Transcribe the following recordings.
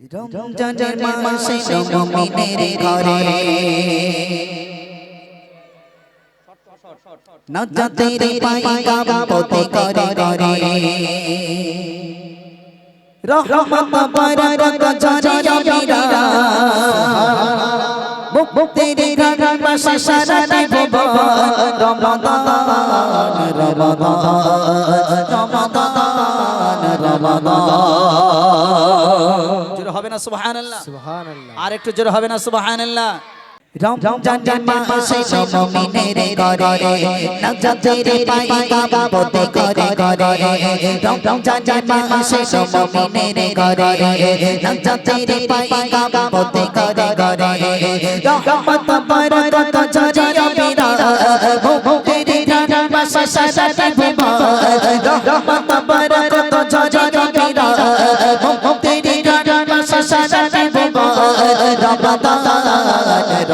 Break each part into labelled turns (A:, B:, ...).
A: রমজানের মাসে মুমিনের ঘরে নাজাতের পায়গাম পথে করে করে রহমত বরকত জারিয়া বিরা মুক্তির ঘর মাসে সারাটি ভুবন রমাদান রমাদান রমাদান রমাদান। জোরে হবে না সুবহানাল্লাহ? সুবহানাল্লাহ। আর একটু জোরে হবে না সুবহানাল্লাহ? রমজানের মাসে মুমিনের ঘরে নাজাতের পায়গাম পথে করে করে রমজানের মাসে মুমিনের ঘরে নাজাতের পায়গাম পথে করে করে রহমত বরকত জারিয়া বিরা মুক্তির ঘর মাসে সারাটি ভুবন রহমত বরকত জারিয়া বিরা মুক্তির ঘর মাসে সারাটি ভুবন রমাদান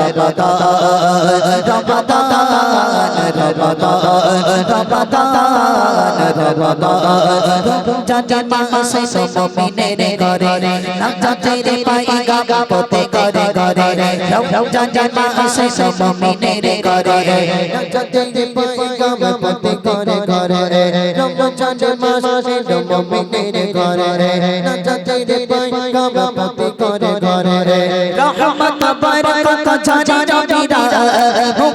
A: রমাদান রমাদান রমাদান রমাদান মাসে মুমিনের ঘরে নাজাতের পায়গাম পথে করে করে রমজানের মাসে মুমিনের ঘরে নাজাতের পায়গাম পথে করে করে রমজানের মাসে মুমিনের ঘরে নাজাতের পায়গাম পথে করে করে রহমত বরকত জারিয়া বিরা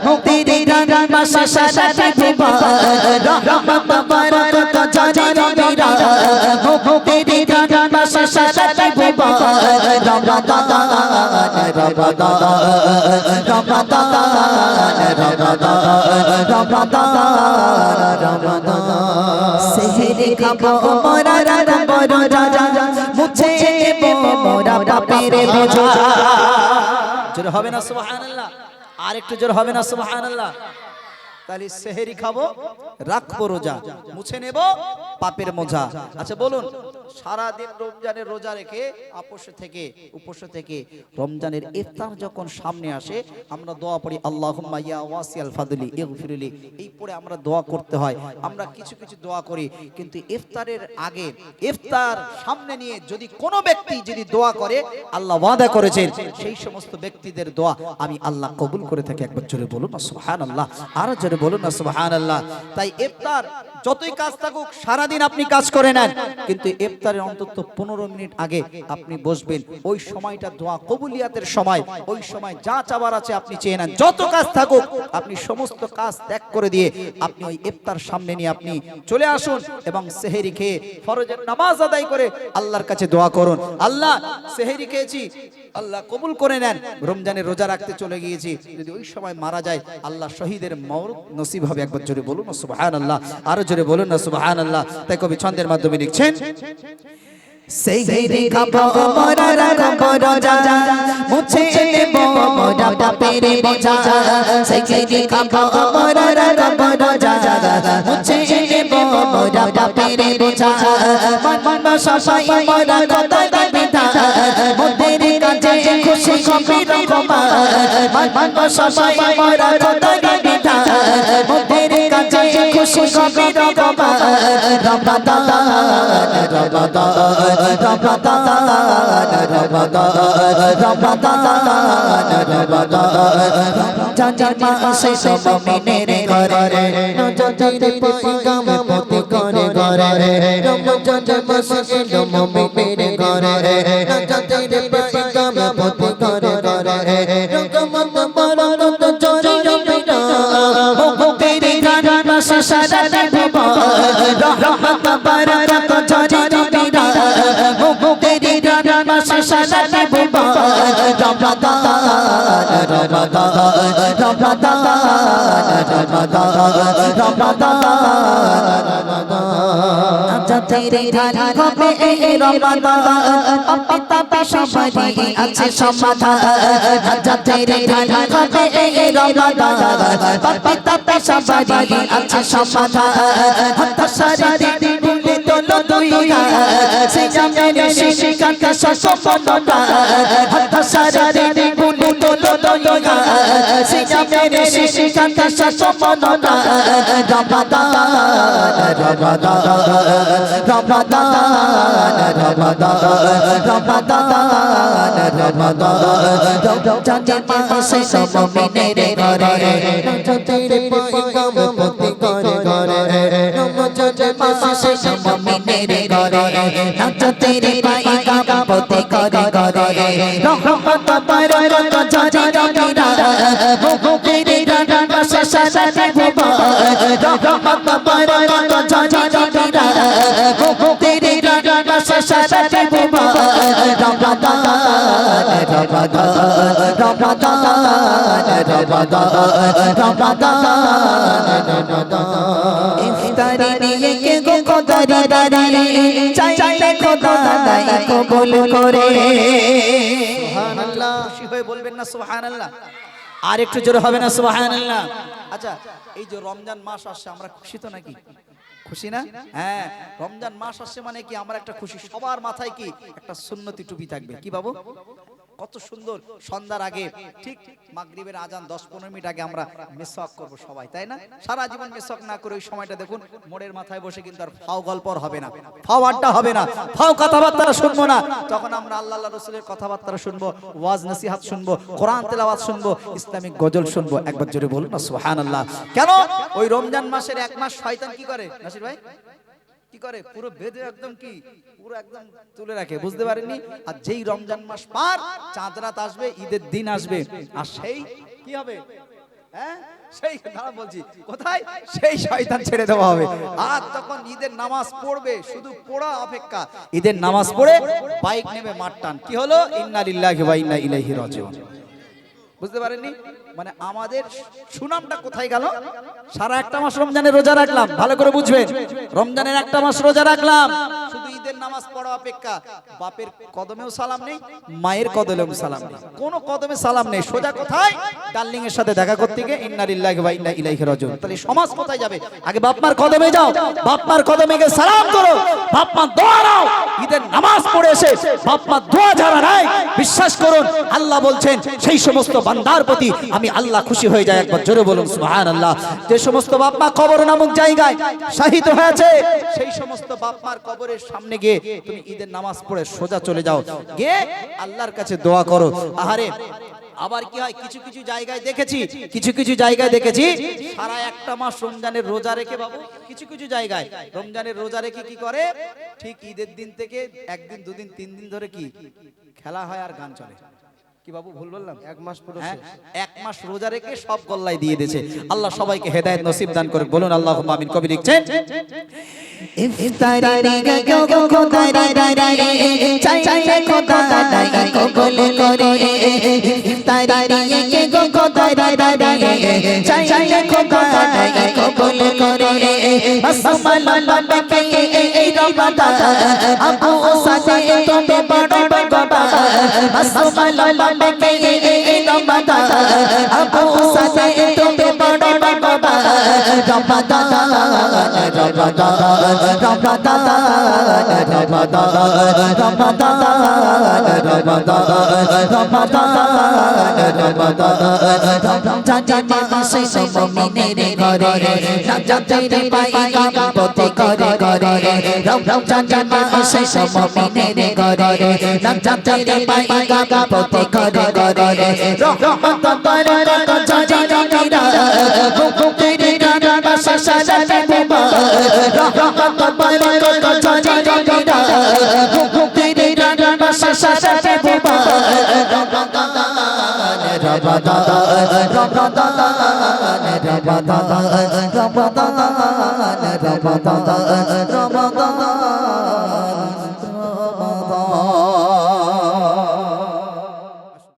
A: মুক্তির ঘর মাসে সারাটি ভুবন রহমত বরকত জারিয়া বিরা মুক্তির ঘর মাসে সারাটি ভুবন রমাদান রমাদান রমাদান রমাদান রমাদান। সেহরি খাবো মোরা রাজা বড় রাজা মুছে দেব মোরা পাপের বোঝা। জোরে হবে না সুবহানাল্লাহ? আর একটু জোরে হবে না সুবহানাল্লাহ? তাহলে সেহরি খাবো, রাখবো রোজা, মুছে নেব পাপের মোজা। আচ্ছা বলুন, সারা দিন রমজানের রোজা রেখে উপোস থেকে রমজানের ইফতার যখন সামনে আসে আমরা দোয়া পড়ি আল্লাহুম্মা ইয়া ওয়াসিয়াল ফাদলি ইগফিরলি। এই পড়ে আমরা দোয়া করতে হয়। আমরা কিছু কিছু দোয়া করি, কিন্তু ইফতারের আগে ইফতার সামনে নিয়ে যদি কোনো ব্যক্তি যদি দোয়া করে, আল্লাহ ওয়াদা করেছেন সেই সমস্ত ব্যক্তিদের দোয়া আমি আল্লাহ কবুল করে থাকি। একবার জোরে বলুন না সুবহানাল্লাহ? আরো জোরে বলুন না সুবহানাল্লাহ? তাই ইফতার যতই কাজ থাকুক সারাদিন আপনি কাজ করে নেন, কিন্তু ইফতারের অন্তত 15 মিনিট আগে আপনি বসবেন। ওই সময়টা দোয়া কবুলিয়াতের সময়। ওই সময় যা চাবার আছে আপনি চেয়ে নেন। যত কাজ থাকুক আপনি সমস্ত কাজ ত্যাগ করে দিয়ে আপনি ওই ইফতার সামনে নিয়ে আপনি চলে আসুন এবং সেহরি খেয়ে ফরজের নামাজ আদায় করে আল্লাহর কাছে দোয়া করুন, আল্লাহ সেহরি খেয়েছি, আল্লাহ কবুল করে নেন। রমজানের রোজা রাখতে চলে গিয়েছি, যদি ওই সময় মারা যায় আল্লাহ শহীদের মওত নসিব হবে। একবার জোরে বলুন না সুবহানাল্লাহ? আরো জোরে বলুন না সুবহানাল্লাহ? তাই কবি ছন্দের মাধ্যমে লিখছেন, সেহরি খাবো মোরা রাখবো রোজা মুছে দেব মোরা পাপের বোঝা। সেহরি খাবো মোরা রাখবো রোজা মুছে দেব মোরা পাপের বোঝা। মন সবাই মোরা খোদার বিধান মোদের কাছে খুশি কবির রহমান। মন সবাই মোরা খোদার বিধান মোদের কাছে খুশি কবির রহমান। রমাদান রমাদান রমাদান রমাদান রমাদান রমাদান মাসে মুমিনের ঘরে নাজাতের পায়গাম পথে করে করে রমজানের মাসে মুমিনের ঘরে নাজাতের পায়গাম পথে করে করে রহমত বরকত জারিয়া বিরা মুক্তির ঘর মাসে সারাটি ভুবন রহমত বরকত জারিয়া বিরা মুক্তির ঘর মাসে সারাটি ভুবন রমাদান রমাদান রমাদান রমাদান রমাদান। নাজাতের ধারা হবে এই রমাদান পাপে তাপে সবারই আছে সমাধান। নাজাতের ধারা হবে এই রমাদান পাপে তাপে সবারই আছে সমাধান। হতাশার দিন ভুলে তোলো দুই হাত সিয়ামের শেষে কাটা সফলতা। হতাশার দিন ভুলে তোলো দয়া সিয়ামের শেষে কাটা সমনতা রমাদান রমাদান রমাদান রমাদান রমাদান রমাদান মাসে সব মুমিনের ঘরে নজরে পয়গাম পতি করে ঘরে নজরে মাসে সব মুমিনের ঘরে নজরে পয়গাম পতি করে ঘরে রহমত বরকত জারি রবিরা মুমিনের মাসে সাজাতে ভুবা রহমত বরকত জারি রবিরা মুমিনের মাসে সাজাতে ভুবা রমাদান রমাদান রমাদান রমাদান ইফতারি নিয়ে কে গো খোদারি দারি চাইলে খোদা দাই কবুল করে সুবহানাল্লাহ খুশি হয়ে বলবেন না সুবহানাল্লাহ আর একটু জোরে হবে না সুবহানাল্লাহ আচ্ছা এই যে রমজান মাস আসছে আমরা খুশি তো নাকি খুশি না হ্যাঁ রমজান মাস আসছে মানে কি আমরা একটা খুশি সবার মাথায় কি একটা সুন্নতি টুপি থাকবে কি বাবু কত সুন্দর সন্ধ্যার আগে ঠিক মাগরিবের আজান 10-15 মিনিট আগে আমরা মিসওয়াক করব সবাই তাই না সারা জীবন মিসওয়াক না করে ওই সময়টা দেখুন মোড়ের মাথায় বসে কিন্তু আর ফাও গল্প হবে না ফাও আড্ডা হবে না ফাও কথাবার্তা শুনবো না তখন আমরা আল্লাহ রাসূলের কথাবার্তা শুনবো ওয়াজ নসিহত শুনবো কোরআন তেলাওয়াত শুনবো ইসলামিক গজল শুনবো একবার জোরে বলুন না সুবহানাল্লাহ কেন ওই রমজান মাসের এক মাস শয়তান কি করে নাসির ভাই কি করে পুরো বেঁধে একদম কি পুরো একদম তুলে রাখে বুঝতে পারেননি আর যেই রমজান মাস পার চাঁদ রাত আসবে ঈদের দিন আসবে আর সেই কি হবে হ্যাঁ সেই কথা বলছি কোথায় সেই শয়তান ছেড়ে দেওয়া হবে আর তখন ঈদের নামাজ পড়বে শুধু পড়া অপেক্ষা ঈদের নামাজ পড়ে বাইক নেবে মাঠ টান কি হলো ইন্না লিল্লাহি ওয়া ইন্না ইলাইহি রাজিউন বুঝতে পারেননি মানে আমাদের সুনামটা কোথায় গেল সারা একটা মাস রমজানের রোজা রাখলাম ভালো করে বুঝবেন রমজানের একটা মাস রোজা রাখলাম শুধু ঈদের নামাজ পড়া অপেক্ষা বাপের কদমেও সালাম নেই মায়ের কদমেও সালাম নেই কোনো কদমে সালাম নেই সোজা কোথায় ডার্লিং এর সাথে দেখা করতে গিয়ে ইন্না লিল্লাহি ওয়া ইন্না ইলাইহি রাজিউন তাহলে সমাজ কোথায় যাবে আগে বাপ মার কদমে যাও বাপ মার কদমে গিয়ে সালাম করো বাপ মা দোয়া নাও ঈদের নামাজ পড়ে এসে বাপ মা দোয়া যারা নাই বিশ্বাস করুন আল্লাহ বলছেন সেই সমস্ত বান্দার প্রতি আমি আল্লাহ খুশি হয়ে যায় একবার জোরে বলুন সুবহানাল্লাহ যে সমস্ত বাপ মা কবর নামক জায়গায় শহীদ হয়েছে সেই সমস্ত বাপ মার কবরের সামনে গিয়ে তুমি ঈদের নামাজ পড়ে সোজা চলে যাও গিয়ে আল্লাহর কাছে দোয়া করো আহারে আবার কি হয় কিছু কিছু জায়গায় দেখেছি সারা একটা মাস রমজানের রোজা রেখে বাবু কিছু কিছু জায়গায় রমজানের রোজা রেখে কি করে ঠিক ঈদের দিন থেকে একদিন দুদিন তিন দিন ধরে কি খেলা হয় আর গান চলে কি বাবু ভুল বললাম এক মাস পুরো এক মাস রোজা রেখে সব গল্লায় দিয়ে দিয়েছে আল্লাহ সবাইকে হেদায়েত নসিব দান করে বলুন আল্লাহুম্মা আমিন কবি লিখছেন ইফতারি গো খোদা দারি চাইলে খোদা দাই কবুল করে ইফতারি গো খোদা দারি চাইলে খোদা দাই কবুল করে আসমাল বাবাকে এই রমাদান আপু সাথে তুমি বড় বাবা আসমাল বাবাকে এই রমাদান আপু সাথে তুমি বড় বাবা রমাদান রমাদান রমাদান রমাদান রমাদান রমাদান মাসে সব মুমিনের ঘরে নাজাতের পায়গাম পৌঁছে ঘরে ঘরে রমজান মাসে সব মুমিনের ঘরে নাজাতের পায়গাম পৌঁছে ঘরে ঘরে রহমত বরকত জারি রবিরা মুমিনের মাসে সাজাতে ভুবা রহমত বরকত জারি রবিরা মুমিনের মাসে সাজাতে ভুবা রমাদান রমাদান রমাদান রমাদান রমাদান